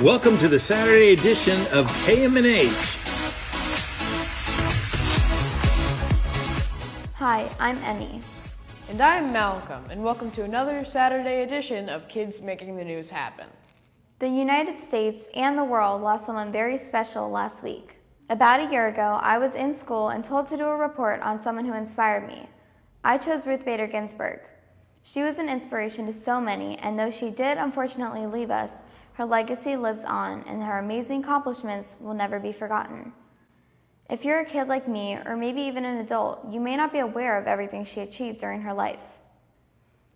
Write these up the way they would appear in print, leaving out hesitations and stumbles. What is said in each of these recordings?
Welcome to the Saturday edition of KMNH. Hi, I'm Emmy. And I'm Malcolm, and welcome to another Saturday edition of Kids Making the News Happen. The United States and the world lost someone very special last week. About a year ago, I was in school and told to do a report on someone who inspired me. I chose Ruth Bader Ginsburg. She was an inspiration to so many, and though she did unfortunately leave us, her legacy lives on, and her amazing accomplishments will never be forgotten. If you're a kid like me, or maybe even an adult, you may not be aware of everything she achieved during her life.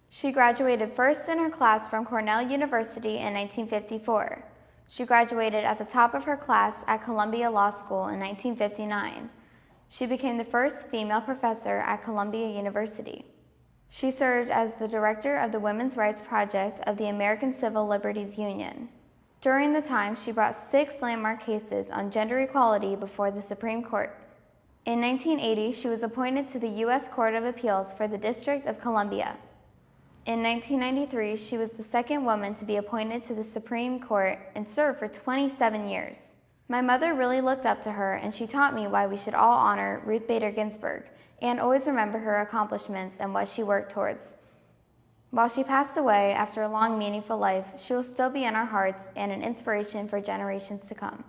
She graduated first in her class from Cornell University in 1954. She graduated at the top of her class at Columbia Law School in 1959. She became the first female professor at Columbia University. She served as the director of the Women's Rights Project of the American Civil Liberties Union. During the time, she brought 6 landmark cases on gender equality before the Supreme Court. In 1980, she was appointed to the U.S. Court of Appeals for the District of Columbia. In 1993, she was the second woman to be appointed to the Supreme Court and served for 27 years. My mother really looked up to her, and she taught me why we should all honor Ruth Bader Ginsburg and always remember her accomplishments and what she worked towards. While she passed away after a long, meaningful life, she will still be in our hearts and an inspiration for generations to come.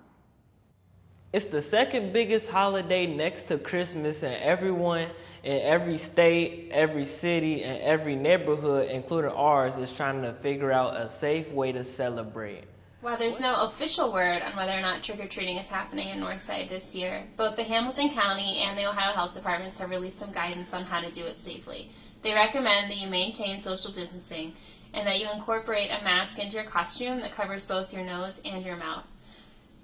It's the second biggest holiday next to Christmas, and everyone in every state, every city, and every neighborhood, including ours, is trying to figure out a safe way to celebrate. While there's no official word on whether or not trick-or-treating is happening in Northside this year, both the Hamilton County and the Ohio Health Departments have released some guidance on how to do it safely. They recommend that you maintain social distancing and that you incorporate a mask into your costume that covers both your nose and your mouth.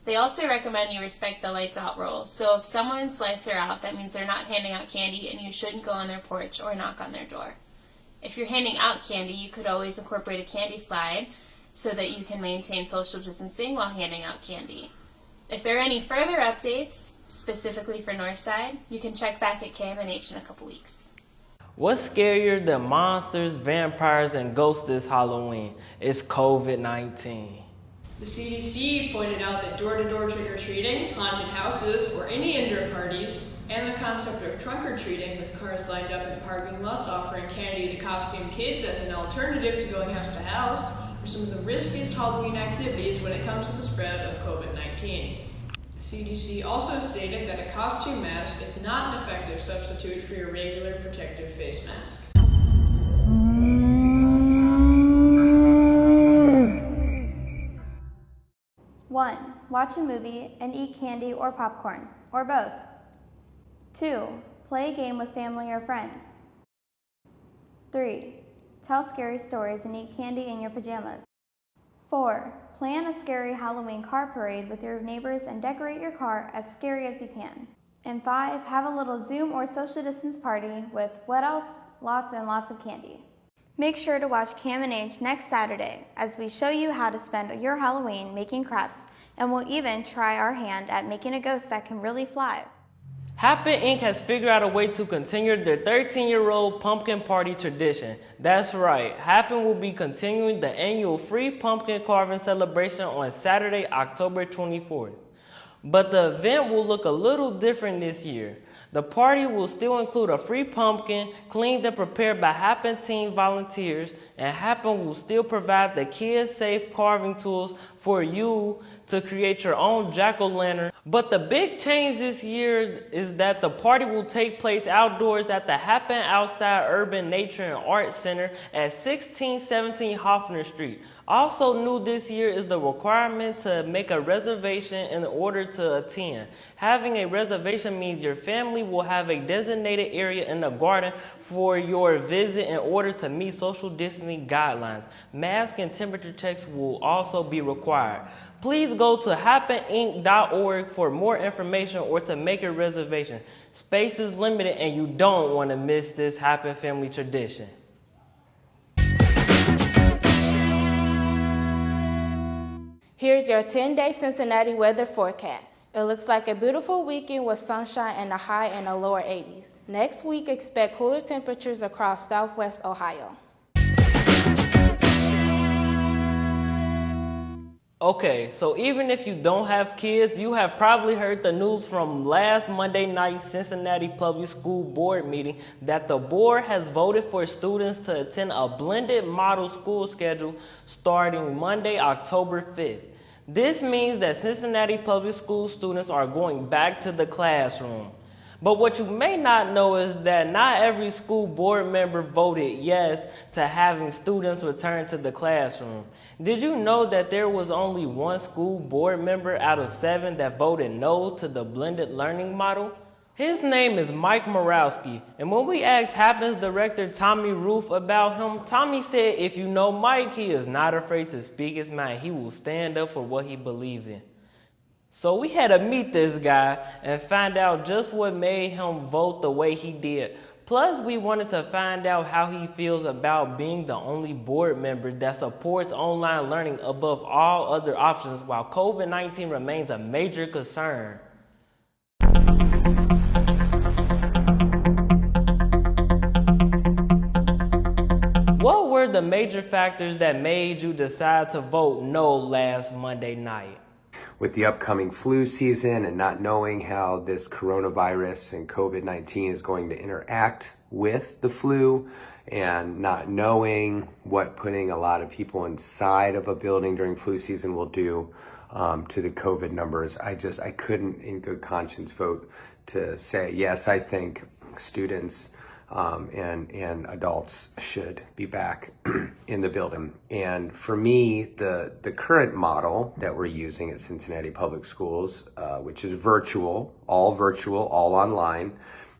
They also recommend you respect the lights out rule. So if someone's lights are out, that means they're not handing out candy and you shouldn't go on their porch or knock on their door. If you're handing out candy, you could always incorporate a candy slide so that you can maintain social distancing while handing out candy. If there are any further updates, specifically for Northside, you can check back at KMNH in a couple weeks. What's scarier than monsters, vampires, and ghosts this Halloween? It's COVID-19. The CDC pointed out that door-to-door trick-or-treating, haunted houses, or any indoor parties, and the concept of trunk-or-treating with cars lined up in parking lots offering candy to costume kids as an alternative to going house to house are some of the riskiest Halloween activities when it comes to the spread of COVID-19. The CDC also stated that a costume mask is not an effective substitute for your regular protective face mask. One, watch a movie and eat candy or popcorn, or both. 2, play a game with family or friends. 3, tell scary stories and eat candy in your pajamas. 4, plan a scary Halloween car parade with your neighbors and decorate your car as scary as you can. And 5, have a little Zoom or social distance party with, what else? Lots and lots of candy. Make sure to watch KMNH next Saturday as we show you how to spend your Halloween making crafts, and we'll even try our hand at making a ghost that can really fly. Happen Inc. has figured out a way to continue their 13-year-old pumpkin party tradition. That's right, Happen will be continuing the annual free pumpkin carving celebration on Saturday, October 24th. But the event will look a little different this year. The party will still include a free pumpkin, cleaned and prepared by Happen team volunteers, and Happen will still provide the kids-safe carving tools for you to create your own jack-o'-lantern. But the big change this year is that the party will take place outdoors at the Happen Outside Urban Nature and Art Center at 1617 Hoffner Street. Also new this year is the requirement to make a reservation in order to attend. Having a reservation means your family will have a designated area in the garden for your visit in order to meet social distancing guidelines. Mask and temperature checks will also be required. Please go to happeninc.org for more information or to make a reservation. Space is limited and you don't want to miss this Happen family tradition. Here's your 10-day Cincinnati weather forecast. It looks like a beautiful weekend with sunshine and a high in the lower 80s. Next week, expect cooler temperatures across southwest Ohio. Okay, so even if you don't have kids, you have probably heard the news from last Monday night Cincinnati Public School Board meeting that the board has voted for students to attend a blended model school schedule starting Monday, October 5th. This means that Cincinnati Public School students are going back to the classroom. But what you may not know is that not every school board member voted yes to having students return to the classroom. Did you know that there was only one school board member out of 7 that voted no to the blended learning model? His name is Mike Moroski, and when we asked Happens director Tommy Ruth about him, Tommy said if you know Mike, he is not afraid to speak his mind. He will stand up for what he believes in. So we had to meet this guy and find out just what made him vote the way he did. Plus, we wanted to find out how he feels about being the only board member that supports online learning above all other options while COVID-19 remains a major concern. What were the major factors that made you decide to vote no last Monday night? With the upcoming flu season and not knowing how this coronavirus and COVID-19 is going to interact with the flu, and not knowing what putting a lot of people inside of a building during flu season will do to the COVID numbers, I couldn't in good conscience vote to say, yes, I think students and adults should be back in the building. And for me, the current model that we're using at Cincinnati Public Schools, which is virtual, all online,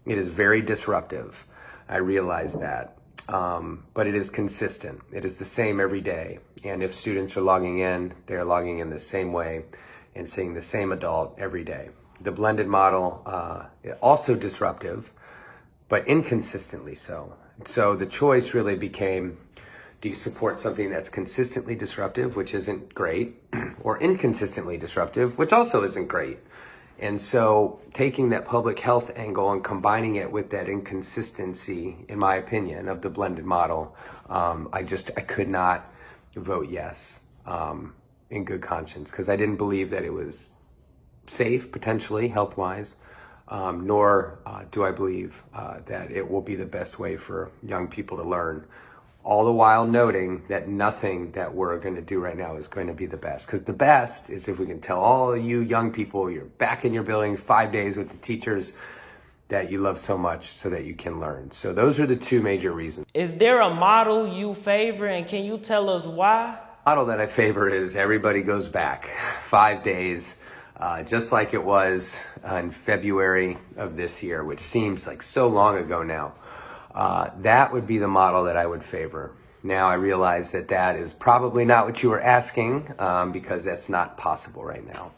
it is very disruptive. I realize that. But it is consistent. It is the same every day. And if students are logging in, they're logging in the same way and seeing the same adult every day. The blended model, also disruptive, but inconsistently so. So the choice really became, do you support something that's consistently disruptive, which isn't great, or inconsistently disruptive, which also isn't great? And so taking that public health angle and combining it with that inconsistency, in my opinion, of the blended model, I could not vote yes in good conscience, because I didn't believe that it was safe, potentially, health-wise, nor do I believe that it will be the best way for young people to learn. All the while noting that nothing that we're going to do right now is going to be the best. Because the best is if we can tell all of you young people you're back in your building 5 days with the teachers that you love so much so that you can learn. So those are the two major reasons. Is there a model you favor, and can you tell us why? The model that I favor is everybody goes back 5 days, just like it was in February of this year, which seems like so long ago now. That would be the model that I would favor. Now I realize that that is probably not what you were asking, because that's not possible right now.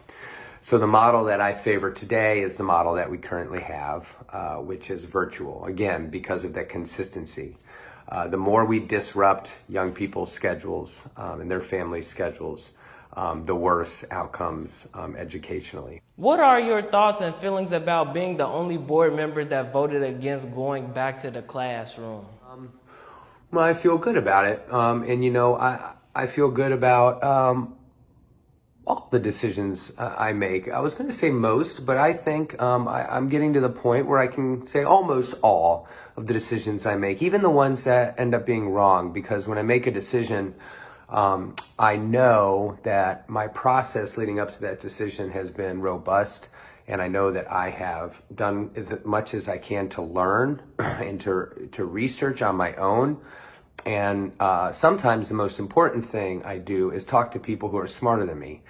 So the model that I favor today is the model that we currently have, which is virtual, again, because of that consistency. The more we disrupt young people's schedules and their family schedules, the worse outcomes educationally. What are your thoughts and feelings about being the only board member that voted against going back to the classroom? Well, I feel good about it. And, you know, I feel good about all the decisions I make. I was going to say most, but I think I'm getting to the point where I can say almost all of the decisions I make, even the ones that end up being wrong, because when I make a decision, I know that my process leading up to that decision has been robust, and I know that I have done as much as I can to learn and to research on my own. And sometimes the most important thing I do is talk to people who are smarter than me,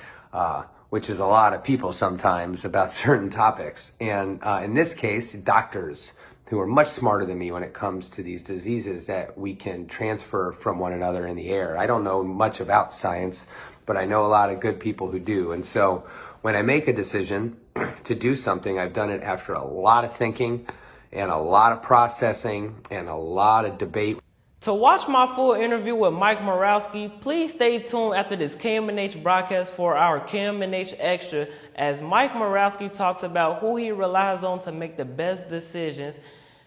which is a lot of people sometimes about certain topics. And in this case, doctors who are much smarter than me when it comes to these diseases that we can transfer from one another in the air. I don't know much about science, but I know a lot of good people who do. And so when I make a decision to do something, I've done it after a lot of thinking and a lot of processing and a lot of debate. To watch my full interview with Mike Moroski, please stay tuned after this KMNH broadcast for our KMNH Extra, as Mike Moroski talks about who he relies on to make the best decisions,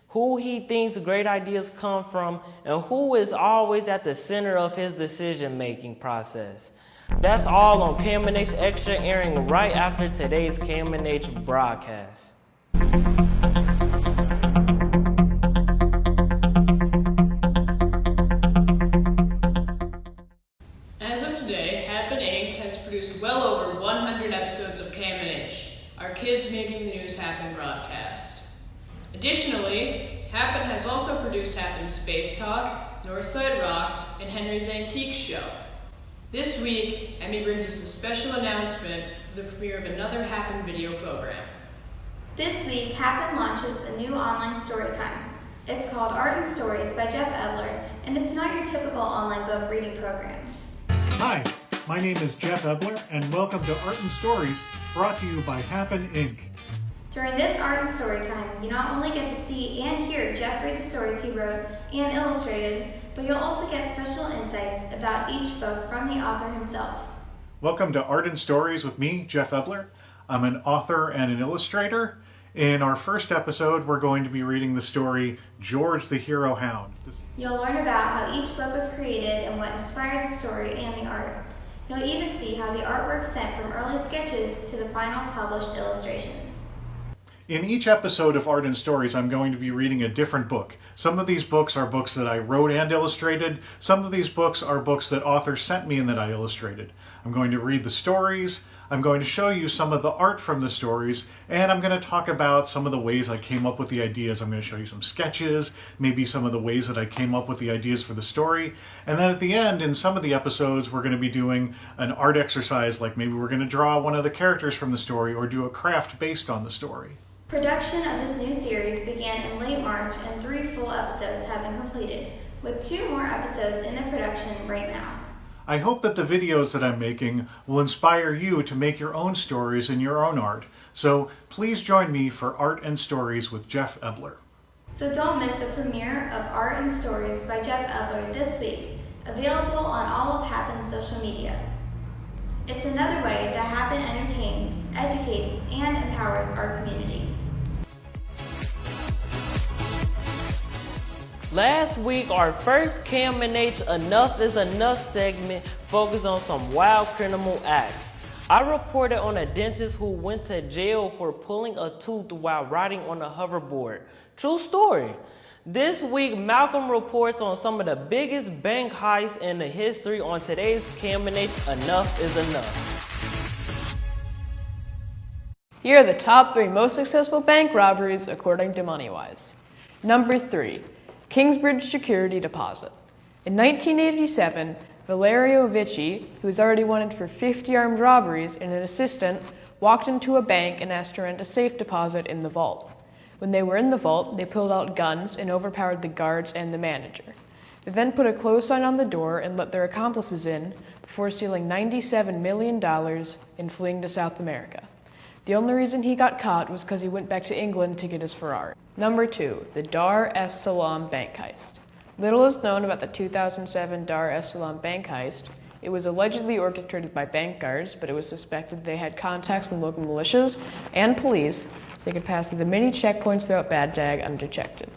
who he thinks great ideas come from, and who is always at the center of his decision-making process. That's all on KMNH Extra, airing right after today's KMNH broadcast. As of today, Happen Inc. has produced well over 100 episodes of KMNH, our Kids Making the News Happen broadcast. Additionally, Happen has also produced Happen Space Talk, Northside Rocks, and Henry's Antique Show. This week, Emmy brings us a special announcement for the premiere of another Happen video program. This week, Happen launches a new online story time. It's called Art and Stories by Jeff Ebler, and it's not your typical online book reading program. Hi, my name is Jeff Ebler, and welcome to Art and Stories, brought to you by Happen Inc. During this Art and Story time, you not only get to see and hear Jeff read the stories he wrote and illustrated, but you'll also get special insights about each book from the author himself. Welcome to Art and Stories with me, Jeff Ebler. I'm an author and an illustrator. In our first episode, we're going to be reading the story George the Hero Hound. You'll learn about how each book was created and what inspired the story and the art. You'll even see how the artwork sent from early sketches to the final published illustrations. In each episode of Art and Stories, I'm going to be reading a different book. Some of these books are books that I wrote and illustrated. Some of these books are books that authors sent me and that I illustrated. I'm going to read the stories, I'm going to show you some of the art from the stories, and I'm going to talk about some of the ways I came up with the ideas. I'm going to show you some sketches, maybe some of the ways that I came up with the ideas for the story. And then at the end, in some of the episodes, we're going to be doing an art exercise, like maybe we're going to draw one of the characters from the story or do a craft based on the story. Production of this new series began in late March, and 3 full episodes have been completed, with 2 more episodes in the production right now. I hope that the videos that I'm making will inspire you to make your own stories and your own art. So please join me for Art and Stories with Jeff Ebler. So don't miss the premiere of Art and Stories by Jeff Ebler this week, available on all of Happen's social media. It's another way that Happen entertains, educates, and empowers our community. Last week, our first KMNH Enough is Enough segment focused on some wild criminal acts. I reported on a dentist who went to jail for pulling a tooth while riding on a hoverboard. True story. This week, Malcolm reports on some of the biggest bank heists in the history on today's KMNH Enough is Enough. Here are the top 3 most successful bank robberies according to MoneyWise. Number 3. Kingsbridge Security Deposit. In 1987, Valerio Vici, who was already wanted for 50 armed robberies, and an assistant walked into a bank and asked to rent a safe deposit in the vault. When they were in the vault, they pulled out guns and overpowered the guards and the manager. They then put a close sign on the door and let their accomplices in before stealing $97 million and fleeing to South America. The only reason he got caught was because he went back to England to get his Ferrari. Number 2, the Dar es Salaam bank heist. Little is known about the 2007 Dar es Salaam bank heist. It was allegedly orchestrated by bank guards, but it was suspected they had contacts in local militias and police, so they could pass through the many checkpoints throughout Baghdad undetected.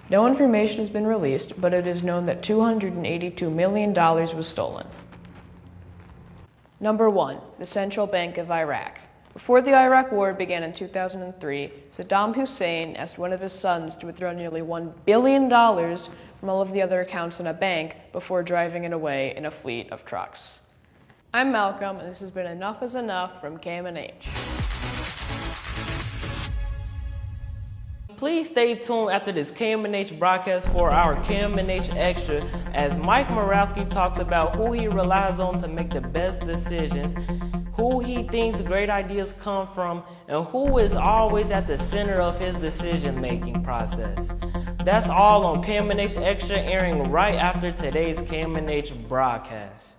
No information has been released, but it is known that $282 million was stolen. Number 1, the Central Bank of Iraq. Before the Iraq War began in 2003, Saddam Hussein asked one of his sons to withdraw nearly $1 billion from all of the other accounts in a bank before driving it away in a fleet of trucks. I'm Malcolm, and this has been Enough is Enough from KMNH. Please stay tuned after this KMNH broadcast for our KMNH Extra, as Mike Moroski talks about who he relies on to make the best decisions, who he thinks great ideas come from, and who is always at the center of his decision-making process. That's all on KMNH Extra, airing right after today's KMNH broadcast.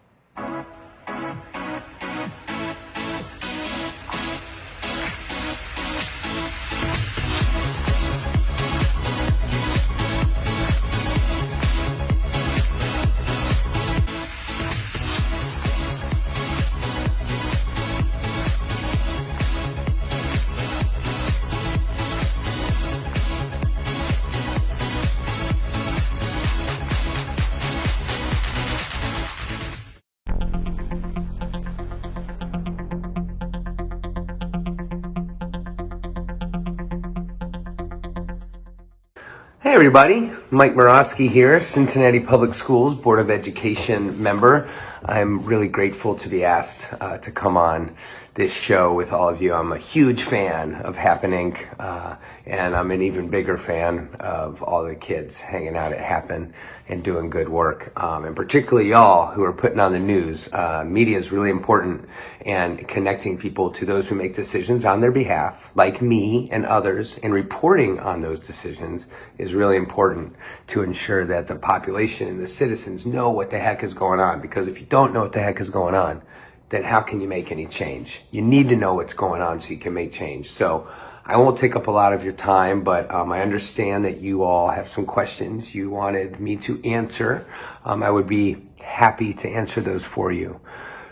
Hey everybody, Mike Moroski here, Cincinnati Public Schools Board of Education member. I'm really grateful to be asked to come on this show with all of you. I'm a huge fan of Happen Inc. And I'm an even bigger fan of all the kids hanging out at Happen and doing good work. And particularly y'all who are putting on the news. Media is really important, and connecting people to those who make decisions on their behalf, like me and others, and reporting on those decisions is really important to ensure that the population and the citizens know what the heck is going on. Because if you don't know what the heck is going on, then how can you make any change? You need to know what's going on so you can make change. So I won't take up a lot of your time, but I understand that you all have some questions you wanted me to answer. I would be happy to answer those for you.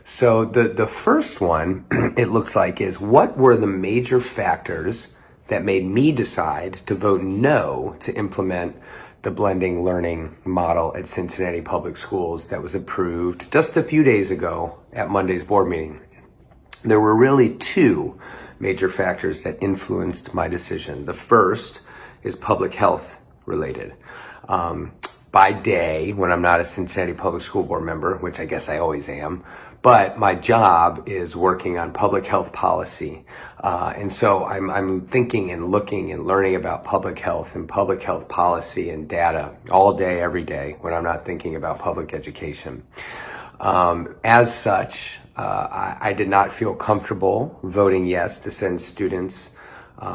So the first one, it looks like, is what were the major factors that made me decide to vote no to implement the blending learning model at Cincinnati Public Schools that was approved just a few days ago at Monday's board meeting? There were really two major factors that influenced my decision. The first is public health related. By day, when I'm not a Cincinnati Public School Board member, which I guess I always am, but my job is working on public health policy. And so I'm thinking and looking and learning about public health and public health policy and data all day, every day when I'm not thinking about public education. As such, I did not feel comfortable voting yes to send students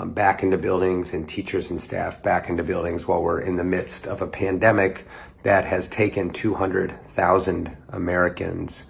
back into buildings and teachers and staff back into buildings while we're in the midst of a pandemic that has taken 200,000 Americans'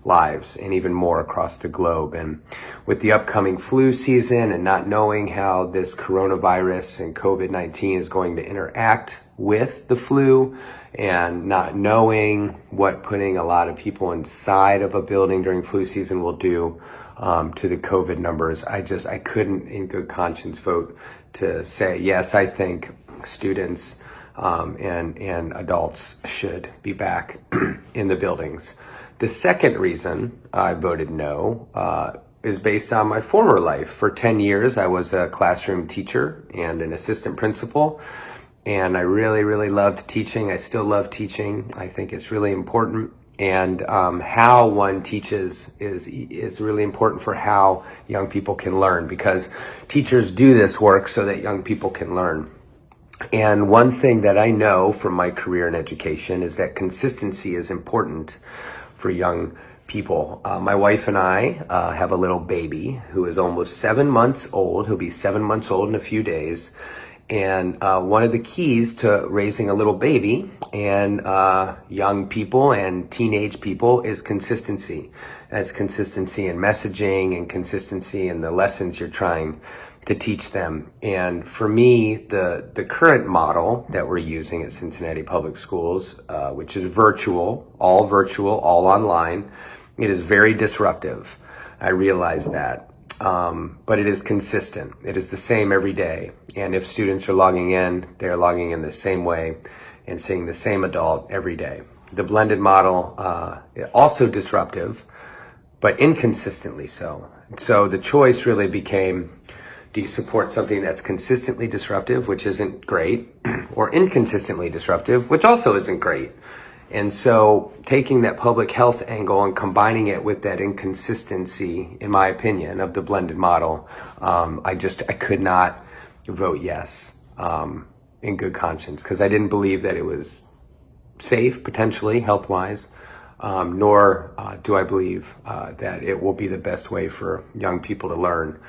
lives and even more across the globe. And with the upcoming flu season and not knowing how this coronavirus and COVID-19 is going to interact with the flu, and not knowing what putting a lot of people inside of a building during flu season will do to the COVID numbers, I couldn't in good conscience vote to say, yes, I think students and adults should be back in the buildings. The second reason I voted no is based on my former life. For 10 years, I was a classroom teacher and an assistant principal, and I really, really loved teaching. I still love teaching. I think it's really important. And how one teaches is really important for how young people can learn, because teachers do this work so that young people can learn. And one thing that I know from my career in education is that consistency is important for young people. My wife and I have a little baby who is almost 7 months old. He'll be 7 months old in a few days. And one of the keys to raising a little baby and young people and teenage people is consistency. That's consistency in messaging and consistency in the lessons you're trying to teach them. And for me, the current model that we're using at Cincinnati Public Schools, which is virtual, all online, it is very disruptive. I realize that. But it is consistent. It is the same every day. And if students are logging in, they're logging in the same way and seeing the same adult every day. The blended model, also disruptive, but inconsistently so. So the choice really became, do you support something that's consistently disruptive, which isn't great, or inconsistently disruptive, which also isn't great? And so taking that public health angle and combining it with that inconsistency, in my opinion, of the blended model, I could not vote yes in good conscience, because I didn't believe that it was safe, potentially, health-wise, nor do I believe that it will be the best way for young people to learn.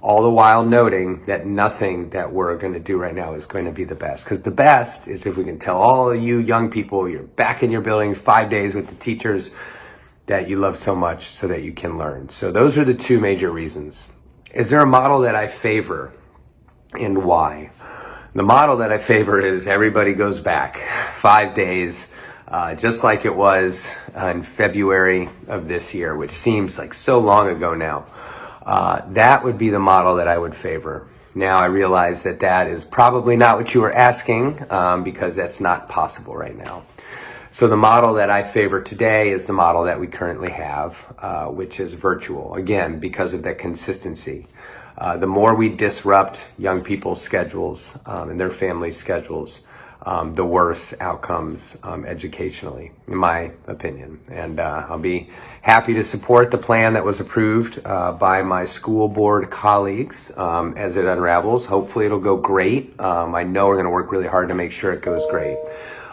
All the while noting that nothing that we're going to do right now is going to be the best. Because the best is if we can tell all of you young people you're back in your building 5 days with the teachers that you love so much so that you can learn. So those are the two major reasons. Is there a model that I favor, and why? The model that I favor is everybody goes back 5 days, just like it was in February of this year, which seems like so long ago now. That would be the model that I would favor. Now, I realize that that is probably not what you were asking, because that's not possible right now. So the model that I favor today is the model that we currently have, which is virtual, again, because of that consistency. The more we disrupt young people's schedules and their family schedules, the worse outcomes educationally, in my opinion. And I'll be happy to support the plan that was approved by my school board colleagues as it unravels. Hopefully it'll go great. I know we're going to work really hard to make sure it goes great.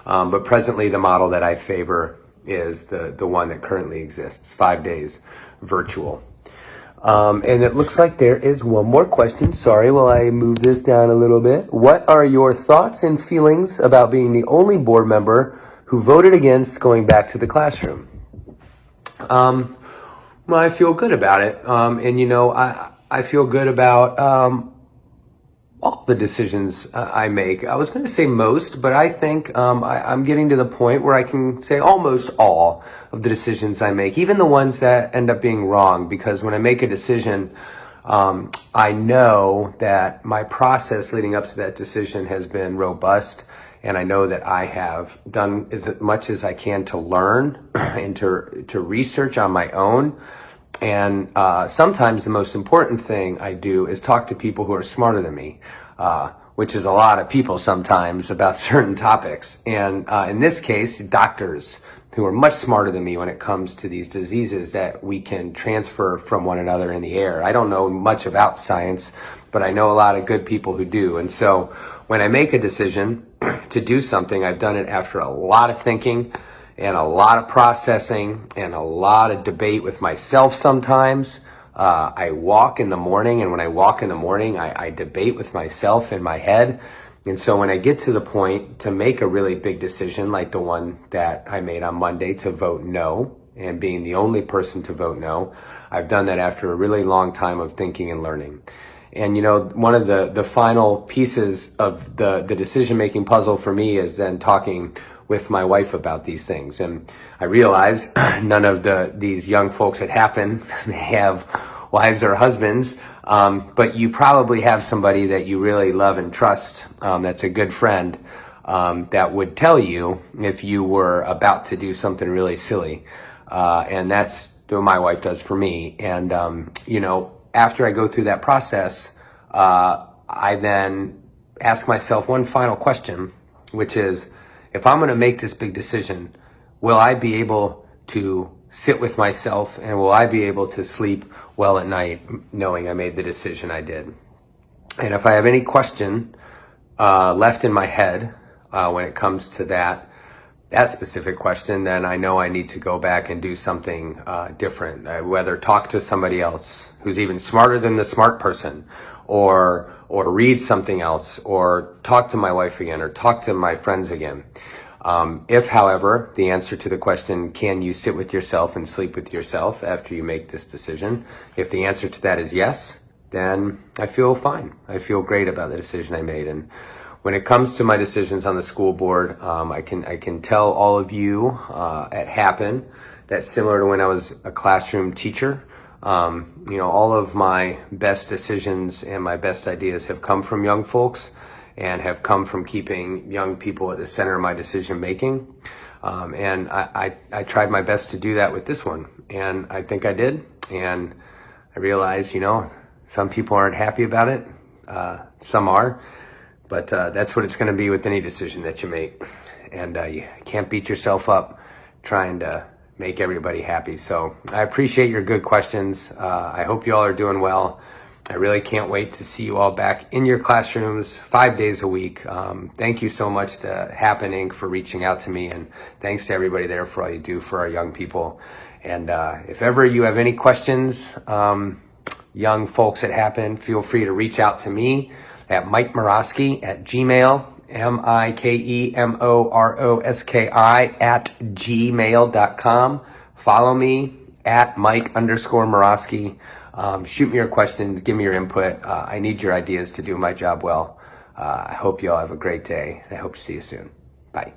But presently the model that I favor is the one that currently exists, 5 days virtual. And it looks like there is one more question. Sorry, while I move this down a little bit. What are your thoughts and feelings about being the only board member who voted against going back to the classroom? Well, I feel good about it. And you know, I feel good about all the decisions I make. I was going to say most, but I think I'm getting to the point where I can say almost all of the decisions I make, even the ones that end up being wrong, because when I make a decision, I know that my process leading up to that decision has been robust, and I know that I have done as much as I can to learn and to research on my own. And sometimes the most important thing I do is talk to people who are smarter than me, which is a lot of people sometimes about certain topics. And in this case, doctors who are much smarter than me when it comes to these diseases that we can transfer from one another in the air. I don't know much about science, but I know a lot of good people who do. And so when I make a decision to do something, I've done it after a lot of thinking and a lot of processing and a lot of debate with myself sometimes. I walk in the morning, and when I walk in the morning, I debate with myself in my head. And so when I get to the point to make a really big decision, like the one that I made on Monday to vote no, and being the only person to vote no, I've done that after a really long time of thinking and learning. And you know, one of the final pieces of the decision-making puzzle for me is then talking with my wife about these things. And I realize none of these young folks at Happen have wives or husbands, but you probably have somebody that you really love and trust, that's a good friend, that would tell you if you were about to do something really silly. And that's what my wife does for me. And, you know, after I go through that process, I then ask myself one final question, which is, if I'm going to make this big decision, will I be able to sit with myself, and will I be able to sleep well at night knowing I made the decision I did? And if I have any question left in my head when it comes to that specific question, then I know I need to go back and do something different, whether talk to somebody else who's even smarter than the smart person, or read something else, or talk to my wife again, or talk to my friends again. If, however, the answer to the question, can you sit with yourself and sleep with yourself after you make this decision? If the answer to that is yes, then I feel fine. I feel great about the decision I made. And when it comes to my decisions on the school board, I can tell all of you at Happen that similar to when I was a classroom teacher, you know, all of my best decisions and my best ideas have come from young folks and have come from keeping young people at the center of my decision making. And I tried my best to do that with this one, and I think I did. And I realized, you know, some people aren't happy about it. Some are, but that's what it's going to be with any decision that you make. And you can't beat yourself up trying to make everybody happy. So I appreciate your good questions. I hope you all are doing well. I really can't wait to see you all back in your classrooms 5 days a week. Thank you so much to Happen Inc. for reaching out to me, and thanks to everybody there for all you do for our young people. And if ever you have any questions, young folks at Happen, feel free to reach out to me at Mike Moroski at Gmail, MikeMoroski@gmail.com. Follow me at Mike_Moroski. Shoot me your questions, give me your input. I need your ideas to do my job well. I hope you all have a great day. I hope to see you soon. Bye.